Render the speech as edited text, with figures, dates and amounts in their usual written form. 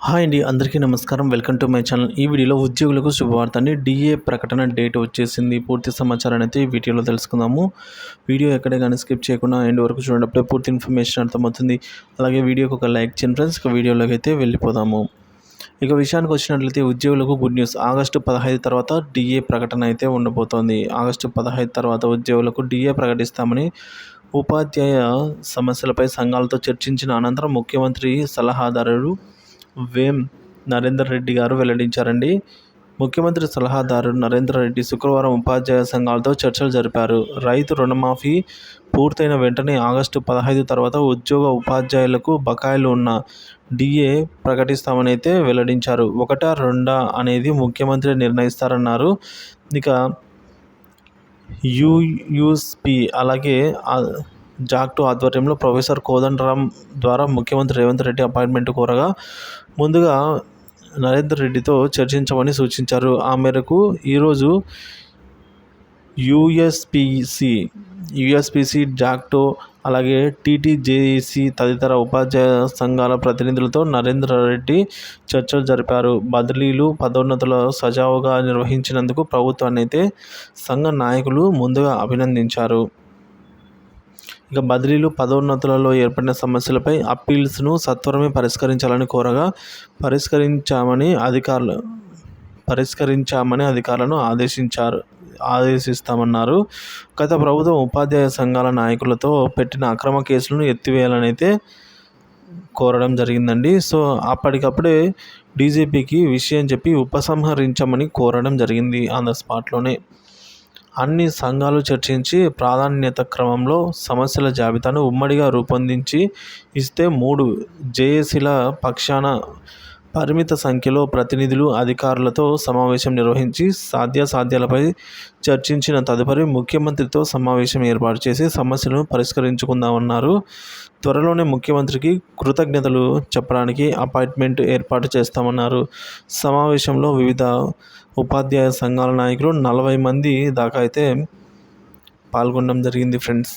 Hi అండి, అందరికీ నమస్కారం. Welcome to my channel. ఈ వీడియోలో ఉద్యోగులకు శుభవార్త అండి. డిఏ ప్రకటన డేట్ వచ్చేసింది. పూర్తి సమాచారాన్ని అయితే ఈ వీడియోలో తెలుసుకుందాము. వీడియో ఎక్కడే కానీ స్కిప్ చేయకుండా ఎండ్ వరకు చూడండి. అప్పుడే పూర్తి ఇన్ఫర్మేషన్ అర్థమవుతుంది. అలాగే వీడియోకి ఒక లైక్ చేయండి ఫ్రెండ్స్. ఇక వీడియోలోకి అయితే వెళ్ళిపోదాము. ఇక విషయానికి వచ్చినట్లయితే ఉద్యోగులకు గుడ్ న్యూస్. ఆగస్టు 15 తర్వాత డిఏ ప్రకటన అయితే ఉండబోతోంది. ఆగస్టు 15 తర్వాత ఉద్యోగులకు డిఏ ప్రకటిస్తామని ఉపాధ్యాయ సమస్యలపై సంఘాలతో చర్చించిన అనంతరం ముఖ్యమంత్రి సలహాదారు వేం నరేందర్ రెడ్డి గారు వెల్లడించారండి. ముఖ్యమంత్రి సలహాదారు నరేందర్ రెడ్డి శుక్రవారం ఉపాధ్యాయ సంఘాలతో చర్చలు జరిపారు. రైతు రుణమాఫీ పూర్తయిన వెంటనే ఆగస్టు 15 తర్వాత ఉపాధ్యాయులకు బకాయిలు ఉన్న డిఏ ప్రకటిస్తామని అయితే వెల్లడించారు. 1, 2 అనేది ముఖ్యమంత్రి నిర్ణయిస్తారన్నారు. ఇక యూయూస్పీ అలాగే జాక్టో ఆధ్వర్యంలో ప్రొఫెసర్ కోదండరాం ద్వారా ముఖ్యమంత్రి రేవంత్ రెడ్డి అపాయింట్మెంట్ కోరగా ముందుగా నరేందర్ రెడ్డితో చర్చించమని సూచించారు. ఆ మేరకు ఈరోజు యూఎస్పీసీ జాక్టో అలాగే టీటీజేఏసీ తదితర ఉపాధ్యాయ సంఘాల ప్రతినిధులతో నరేందర్ రెడ్డి చర్చలు జరిపారు. బదిలీలు, పదోన్నతులు సజావుగా నిర్వహించినందుకు ప్రభుత్వాన్ని అయితే సంఘ నాయకులు ముందుగా అభినందించారు. ఇక బదిలీలు, పదోన్నతులలో ఏర్పడిన సమస్యలపై అప్పీల్స్ను సత్వరమే పరిష్కరించాలని కోరగా పరిష్కరించామని అధికారులను ఆదేశిస్తామన్నారు. గత ప్రభుత్వం ఉపాధ్యాయ సంఘాల నాయకులతో పెట్టిన అక్రమ కేసులను ఎత్తివేయాలని అయితే కోరడం జరిగిందండి. సో అప్పటికప్పుడే డీజీపీకి విషయం చెప్పి ఉపసంహరించమని కోరడం జరిగింది ఆన్ ద స్పాట్లోనే. అన్ని సంఘాలు చర్చించి ప్రాధాన్యత క్రమంలో సమస్యల జాబితాను ఉమ్మడిగా రూపొందించి ఇస్తే 3 జేఏసీల పక్షాన పరిమిత సంఖ్యలో ప్రతినిధులు అధికారులతో సమావేశం నిర్వహించి సాధ్యాసాధ్యాలపై చర్చించిన తదుపరి ముఖ్యమంత్రితో సమావేశం ఏర్పాటు చేసి సమస్యలను పరిష్కరించుకుందామన్నారు. త్వరలోనే ముఖ్యమంత్రికి కృతజ్ఞతలు చెప్పడానికి అపాయింట్మెంట్ ఏర్పాటు చేస్తామన్నారు. సమావేశంలో వివిధ ఉపాధ్యాయ సంఘాల నాయకులు 40 మంది దాకా అయితే పాల్గొనడం జరిగింది ఫ్రెండ్స్.